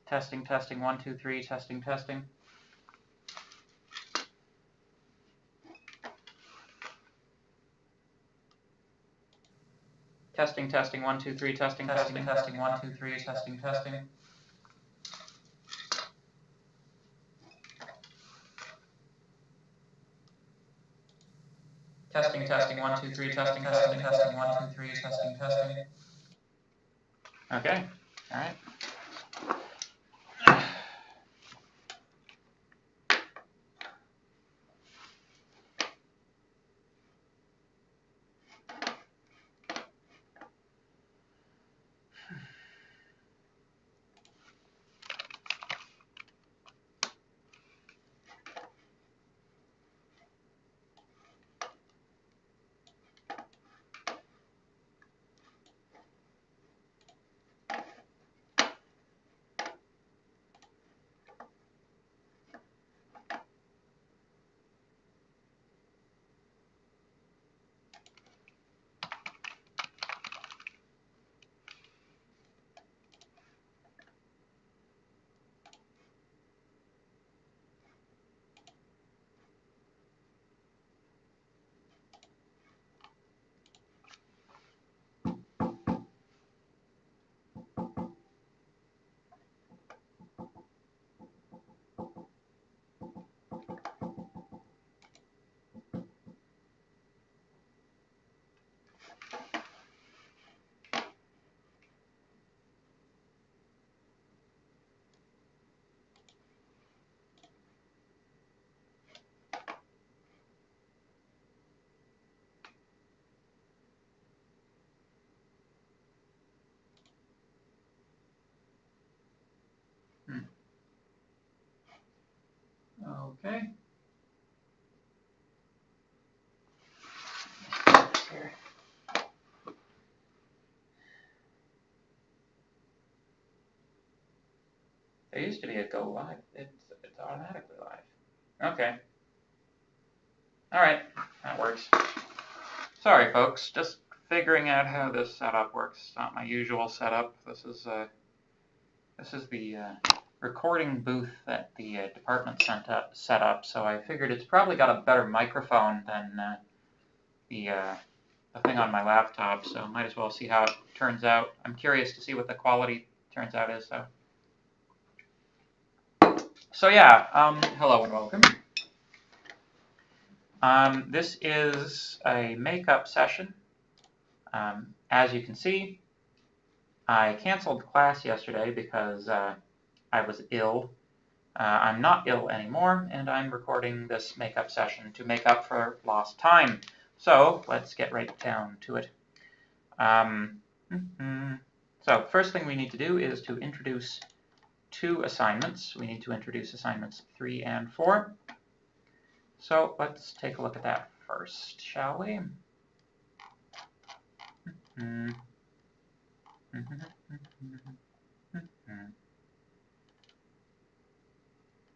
Testing, testing, 1, 2, 3, testing, testing. Testing, testing, 1, 2, 3, testing, testing, testing, 1, 2, 3, testing, testing. Testing, testing, 1, 2, 3, testing, testing, testing, 1, 2, 3, testing, testing. Okay, all right. Okay. Here. There used to be a go live. It's automatically live. Okay. All right, that works. Sorry, folks. Just figuring out how this setup works. It's not my usual setup. This is the recording booth that the department set up. So I figured it's probably got a better microphone than the thing on my laptop. So might as well see how it turns out. I'm curious to see what the quality turns out is. So yeah, hello and welcome. This is a makeup session. As you can see, I canceled class yesterday because I was ill. I'm not ill anymore, and I'm recording this makeup session to make up for lost time. So let's get right down to it. So first thing we need to do is to introduce two assignments. We need to introduce assignments 3 and 4. So let's take a look at that first, shall we?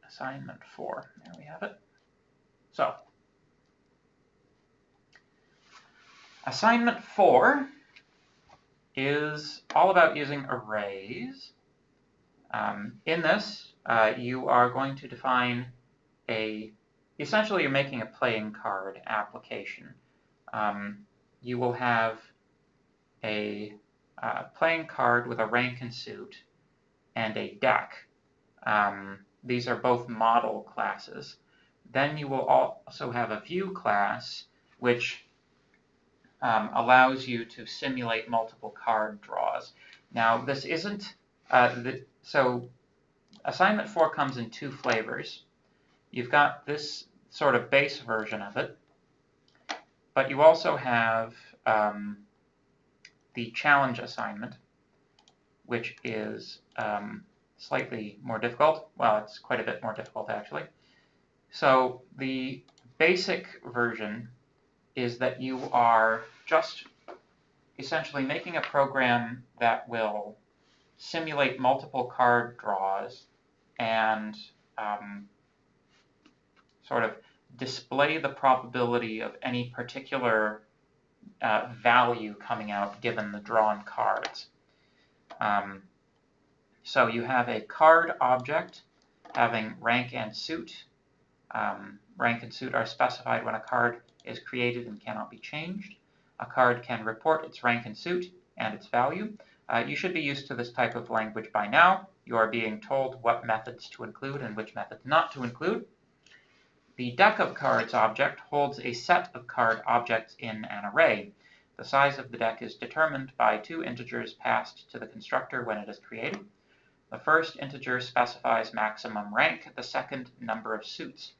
Assignment 4, there we have it. So, assignment 4 is all about using arrays. In this, you are going to define essentially you're making a playing card application. You will have a playing card with a rank and suit and a deck. These are both model classes. Then you will also have a view class, which allows you to simulate multiple card draws. Now, this isn't, so assignment 4 comes in 2 flavors. You've got this sort of base version of it, but you also have the challenge assignment, which is slightly more difficult. Well, it's quite a bit more difficult, actually. So the basic version is that you are just essentially making a program that will simulate multiple card draws and sort of display the probability of any particular value coming out given the drawn cards. So you have a card object having rank and suit. Rank and suit are specified when a card is created and cannot be changed. A card can report its rank and suit and its value. You should be used to this type of language by now. You are being told what methods to include and which methods not to include. The deck of cards object holds a set of card objects in an array. The size of the deck is determined by two integers passed to the constructor when it is created. The first integer specifies maximum rank, the second number of suits.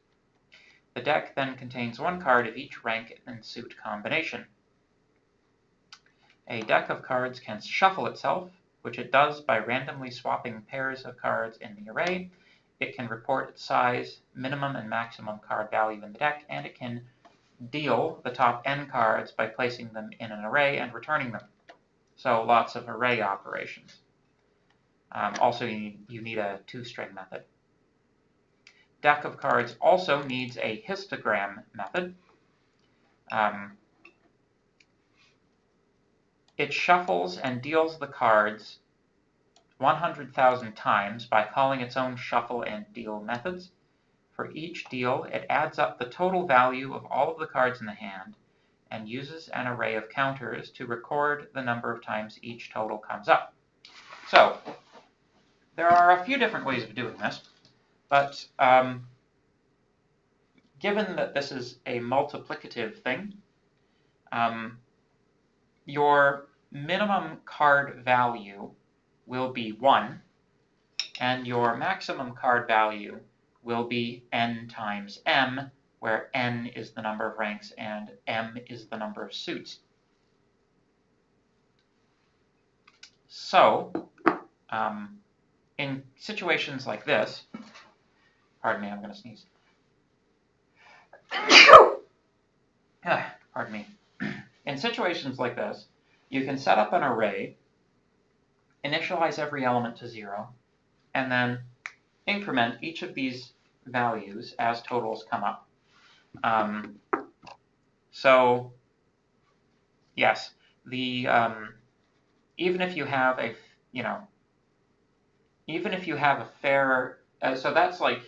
The deck then contains one card of each rank and suit combination. A deck of cards can shuffle itself, which it does by randomly swapping pairs of cards in the array. It can report its size, minimum and maximum card value in the deck, and it can deal the top n cards by placing them in an array and returning them. So lots of array operations. Also, you need a toString method. Deck of cards also needs a histogram method. It shuffles and deals the cards 100,000 times by calling its own shuffle and deal methods. For each deal, it adds up the total value of all of the cards in the hand and uses an array of counters to record the number of times each total comes up. So, there are a few different ways of doing this, but given that this is a multiplicative thing, your minimum card value will be 1, and your maximum card value will be n times m, where n is the number of ranks and m is the number of suits. So, in situations like this, pardon me, I'm going to sneeze. Pardon me. In situations like this, you can set up an array, initialize every element to 0, and then increment each of these values as totals come up. So, yes, even if you have a, even if you have a fair, so that's like,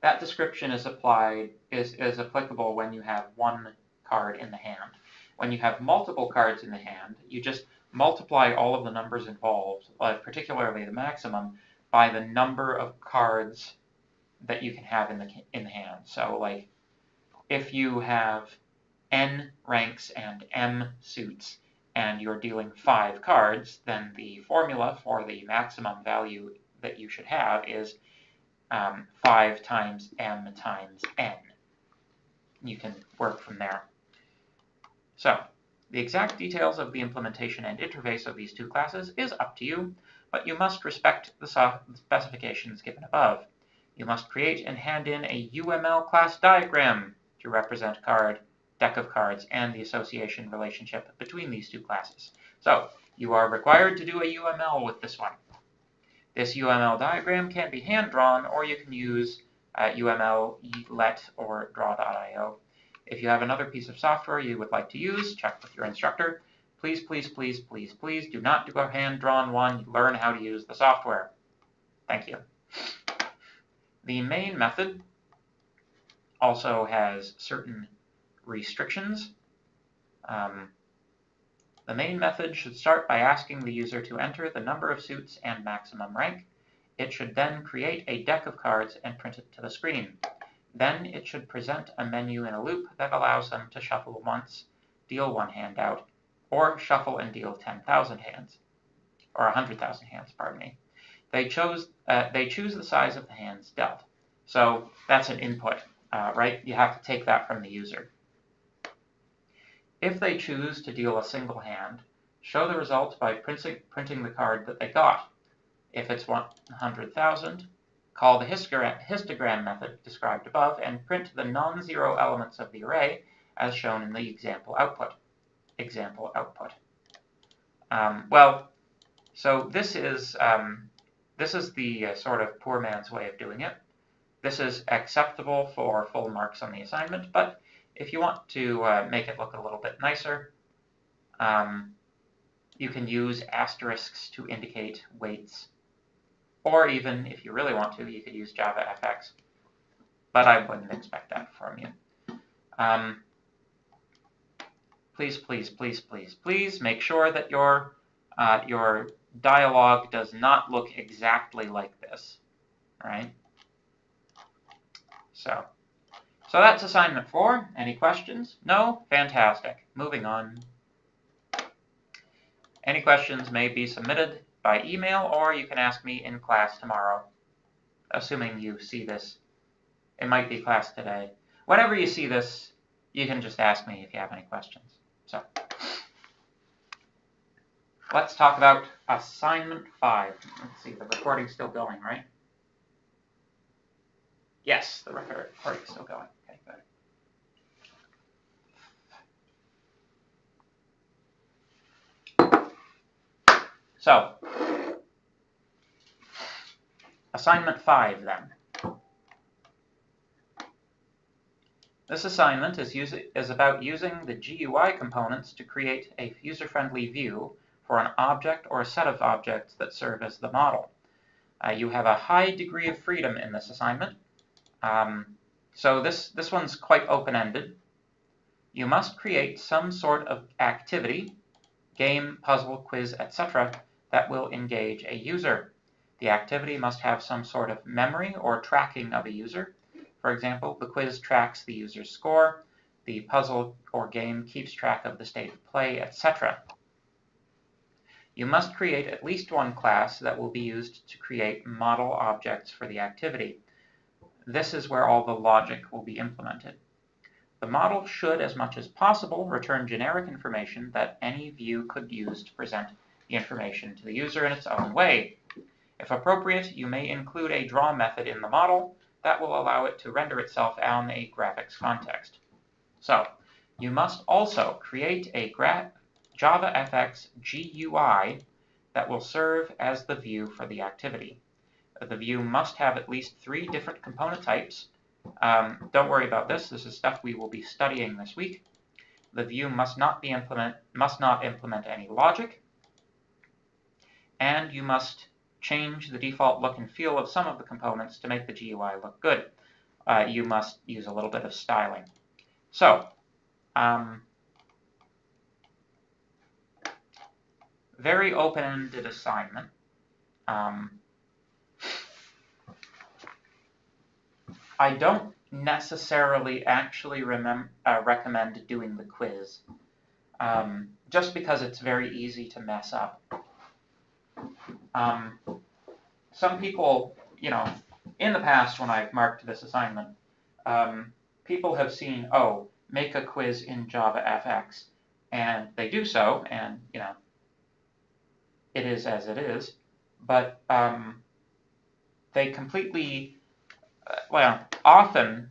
that description is applicable when you have one card in the hand. When you have multiple cards in the hand, you just multiply all of the numbers involved, particularly the maximum, by the number of cards that you can have in the hand. So, like, if you have n ranks and m suits, and you're dealing 5 cards, then the formula for the maximum value that you should have is 5 times m times n. You can work from there. So, the exact details of the implementation and interface of these two classes is up to you, but you must respect the specifications given above. You must create and hand in a UML class diagram to represent deck of cards and the association relationship between these two classes. So, you are required to do a UML with this one. This UML diagram can be hand-drawn, or you can use UML, let, or draw.io. If you have another piece of software you would like to use, check with your instructor. Please, please, please, please, please do not do a hand-drawn one. Learn how to use the software. Thank you. The main method also has certain restrictions. The main method should start by asking the user to enter the number of suits and maximum rank. It should then create a deck of cards and print it to the screen. Then it should present a menu in a loop that allows them to shuffle once, deal 1 hand out, or shuffle and deal 10,000 hands, or 100,000 hands, pardon me. They choose the size of the hands dealt. So that's an input, right? You have to take that from the user. If they choose to deal a single hand, show the result by printing the card that they got. If it's 100,000, call the histogram method described above and print the non-zero elements of the array as shown in the example output. So this is the sort of poor man's way of doing it. This is acceptable for full marks on the assignment, but if you want to make it look a little bit nicer, you can use asterisks to indicate weights. Or even, if you really want to, you could use JavaFX. But I wouldn't expect that from you. Please, please, please, please, please make sure that your dialogue does not look exactly like this, right? So that's assignment 4. Any questions? No? Fantastic. Moving on. Any questions may be submitted by email, or you can ask me in class tomorrow, assuming you see this. It might be class today. Whenever you see this, you can just ask me if you have any questions. So let's talk about assignment 5. Let's see, the recording's still going, right? Yes, the recording's still going. Okay, good. So, assignment 5 then. This assignment is about using the GUI components to create a user-friendly view for an object or a set of objects that serve as the model. You have a high degree of freedom in this assignment. So this one's quite open-ended. You must create some sort of activity, game, puzzle, quiz, etc., that will engage a user. The activity must have some sort of memory or tracking of a user. For example, the quiz tracks the user's score, the puzzle or game keeps track of the state of play, etc. You must create at least one class that will be used to create model objects for the activity. This is where all the logic will be implemented. The model should, as much as possible, return generic information that any view could use to present the information to the user in its own way. If appropriate, you may include a draw method in the model that will allow it to render itself on a graphics context. So, you must also create a JavaFX GUI that will serve as the view for the activity. The view must have at least 3 different component types. Don't worry about this. This is stuff we will be studying this week. The view must not implement any logic, and you must change the default look and feel of some of the components to make the GUI look good. You must use a little bit of styling. So, very open-ended assignment. I don't necessarily actually recommend doing the quiz, just because it's very easy to mess up. Some people, in the past when I've marked this assignment, people have seen, oh, make a quiz in JavaFX, and they do so, and, it is as it is, but they completely, often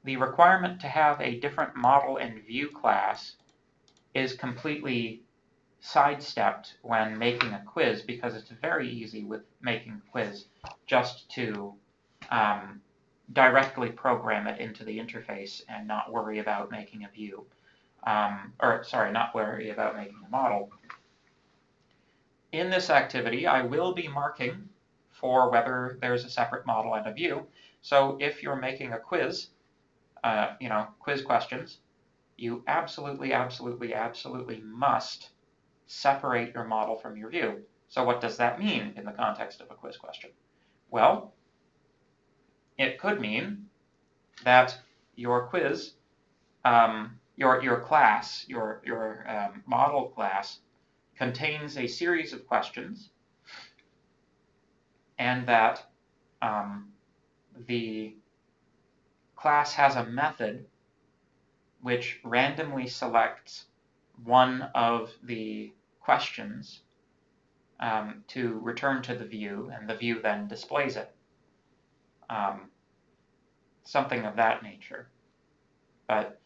the requirement to have a different model and view class is completely sidestepped when making a quiz, because it's very easy with making a quiz just to directly program it into the interface and not worry about making a view. Not worry about making a model. In this activity, I will be marking for whether there's a separate model and a view. So if you're making a quiz, quiz questions, you absolutely, absolutely, absolutely must separate your model from your view. So what does that mean in the context of a quiz question? Well, it could mean that your quiz, your class, your model class, contains a series of questions, and that the class has a method which randomly selects one of the questions to return to the view, and the view then displays it. Something of that nature. But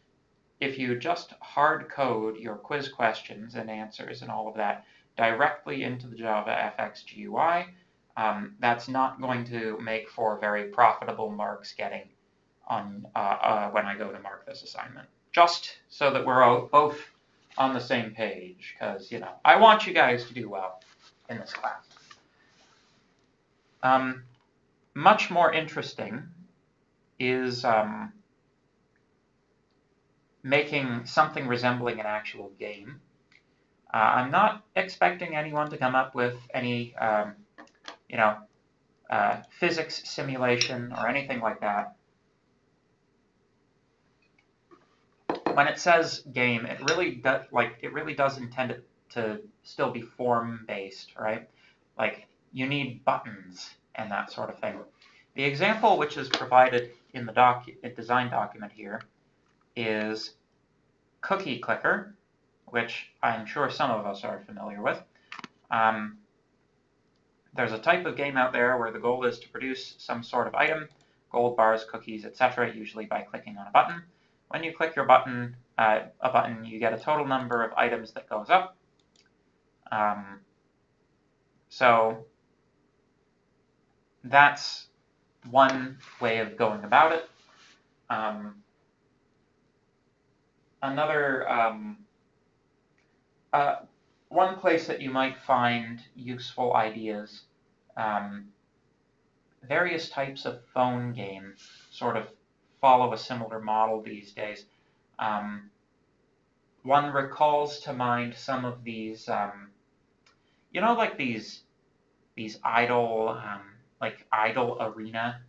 if you just hard code your quiz questions and answers and all of that directly into the JavaFX GUI, that's not going to make for very profitable marks getting on when I go to mark this assignment. Just so that we're both on the same page, because I want you guys to do well in this class. Much more interesting is making something resembling an actual game. I'm not expecting anyone to come up with any, physics simulation or anything like that. When it says game, it really does intend it to still be form-based, right? Like, you need buttons and that sort of thing. The example which is provided in the design document here is Cookie Clicker, which I'm sure some of us are familiar with. There's a type of game out there where the goal is to produce some sort of item, gold bars, cookies, etc., usually by clicking on a button. When you click your button, you get a total number of items that goes up. So that's one way of going about it. One place that you might find useful ideas, various types of phone games sort of follow a similar model these days. One recalls to mind some of these, like these idle, like idle arena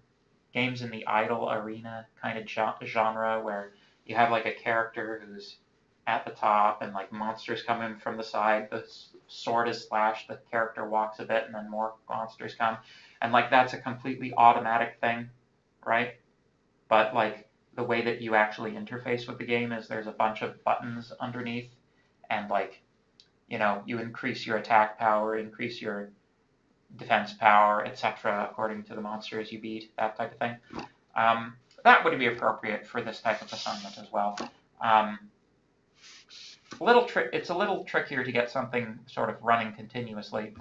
games in the idle arena kind of genre, where you have like a character who's at the top and like monsters come in from the side, the sword is slashed, the character walks a bit and then more monsters come, and like that's a completely automatic thing, right? But like the way that you actually interface with the game is there's a bunch of buttons underneath, and like, you increase your attack power, increase your defense power, etc., according to the monsters you beat, that type of thing. That would be appropriate for this type of assignment as well. It's a little trickier to get something sort of running continuously.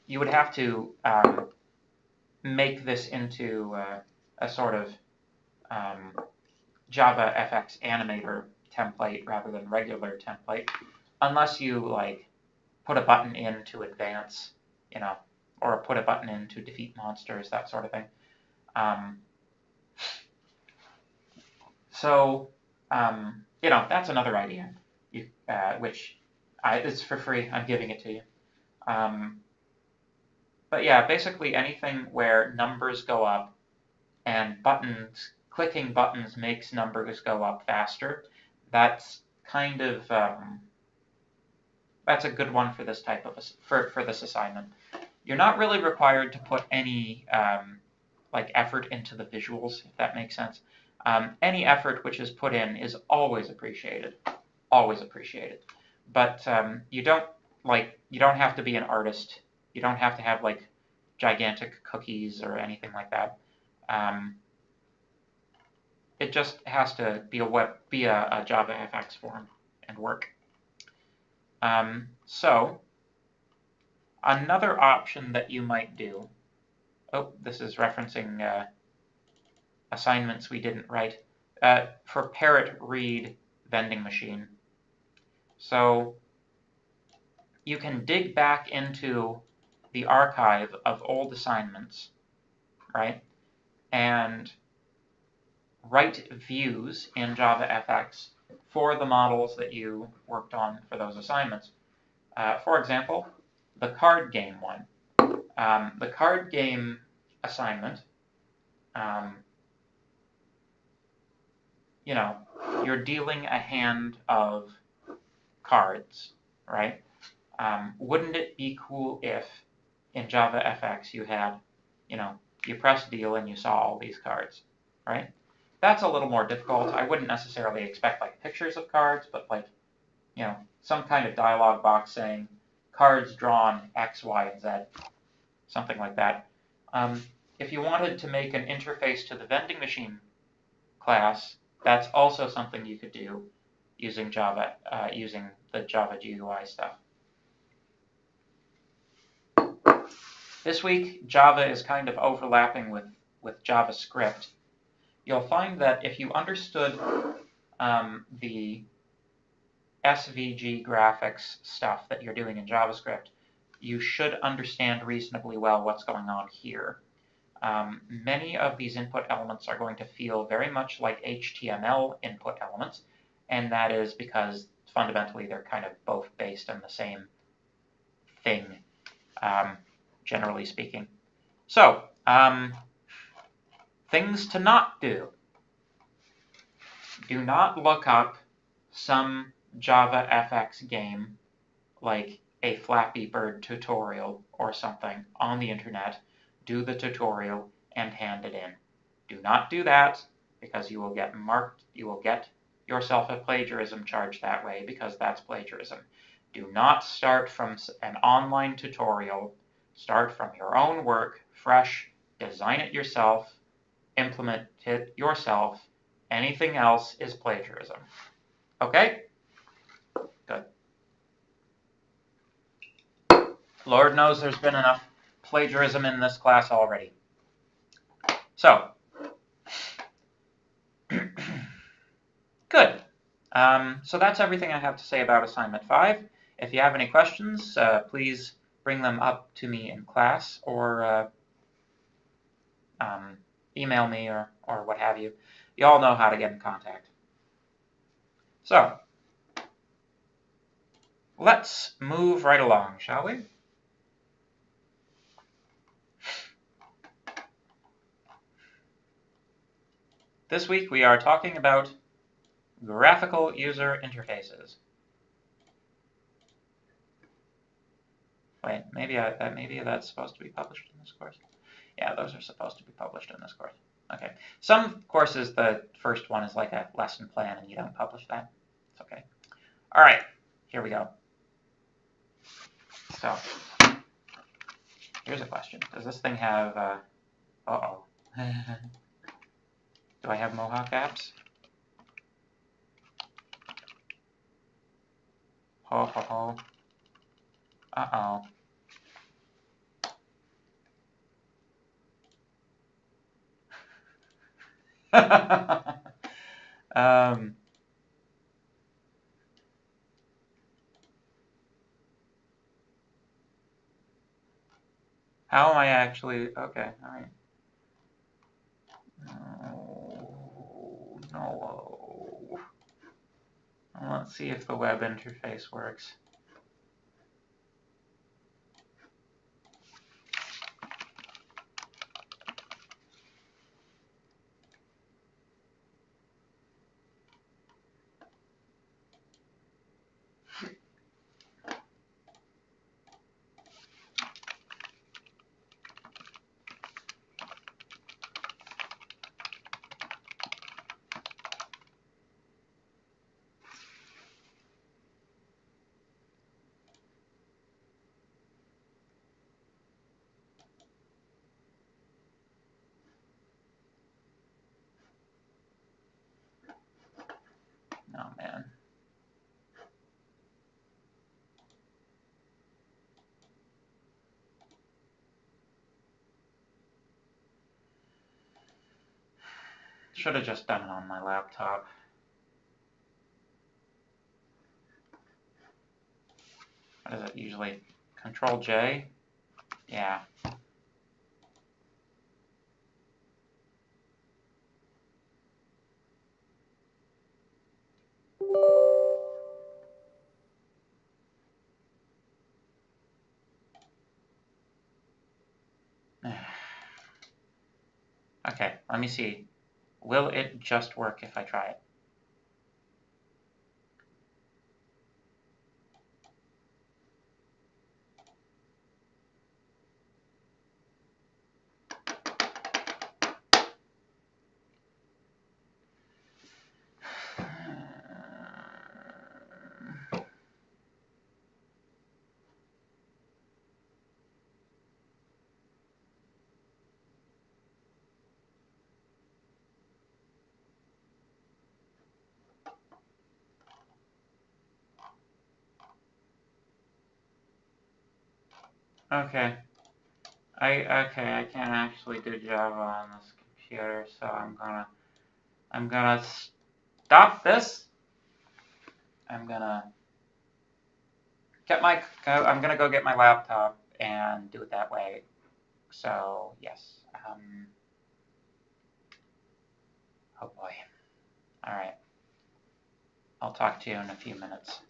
You would have to make this into a sort of JavaFX animator template rather than regular template, unless you like put a button in to advance, or put a button in to defeat monsters, that sort of thing. That's another idea, which it's for free. I'm giving it to you. But yeah, basically anything where numbers go up and clicking buttons makes numbers go up faster. That's kind of that's a good one for this type of for this assignment. You're not really required to put any like effort into the visuals, if that makes sense. Any effort which is put in is always appreciated, But you don't have to be an artist. You don't have to have like gigantic cookies or anything like that. It just has to be a JavaFX form and work. So another option that you might do. Oh, this is referencing assignments we didn't write, for Parrot Read vending machine. So you can dig back into the archive of old assignments, right, and write views in JavaFX for the models that you worked on for those assignments. For example, the card game one. The card game assignment, you're dealing a hand of cards, right? Wouldn't it be cool if in JavaFX you had, you press deal and you saw all these cards, right? That's a little more difficult. I wouldn't necessarily expect like pictures of cards, but like, some kind of dialog box saying cards drawn X, Y, and Z, something like that. If you wanted to make an interface to the vending machine class, that's also something you could do using Java, using the Java GUI stuff. This week, Java is kind of overlapping with JavaScript. You'll find that if you understood the SVG graphics stuff that you're doing in JavaScript, you should understand reasonably well what's going on here. Many of these input elements are going to feel very much like HTML input elements, and that is because fundamentally they're kind of both based on the same thing, generally speaking. So, things to not do. Do not look up some JavaFX game like a Flappy Bird tutorial or something on the internet, do the tutorial, and hand it in. Do not do that, because you will get marked, you will get yourself a plagiarism charge that way, because that's plagiarism. Do not start from an online tutorial. Start from your own work, fresh, design it yourself, implement it yourself. Anything else is plagiarism. Okay? Good. Lord knows there's been enough plagiarism in this class already. So, good. So that's everything I have to say about Assignment 5. If you have any questions, please bring them up to me in class, or email me, or what have you. You all know how to get in contact. So, let's move right along, shall we? This week we are talking about graphical user interfaces. Wait, maybe that's supposed to be published in this course. Yeah, those are supposed to be published in this course. Okay. Some courses, the first one is like a lesson plan and you don't publish that. It's okay. All right, here we go. So, here's a question. Does this thing have, uh-oh. Do I have Mohawk apps? Ho, ho, ho. Uh-oh. How am I actually, okay, all right. No. Let's see if the web interface works. Oh, man. Should have just done it on my laptop. What is it usually? Control J? Yeah. Okay, let me see. Will it just work if I try it? Okay. I can't actually do Java on this computer, so I'm gonna stop this. I'm gonna I'm gonna go get my laptop and do it that way. So yes. Oh boy. All right. I'll talk to you in a few minutes.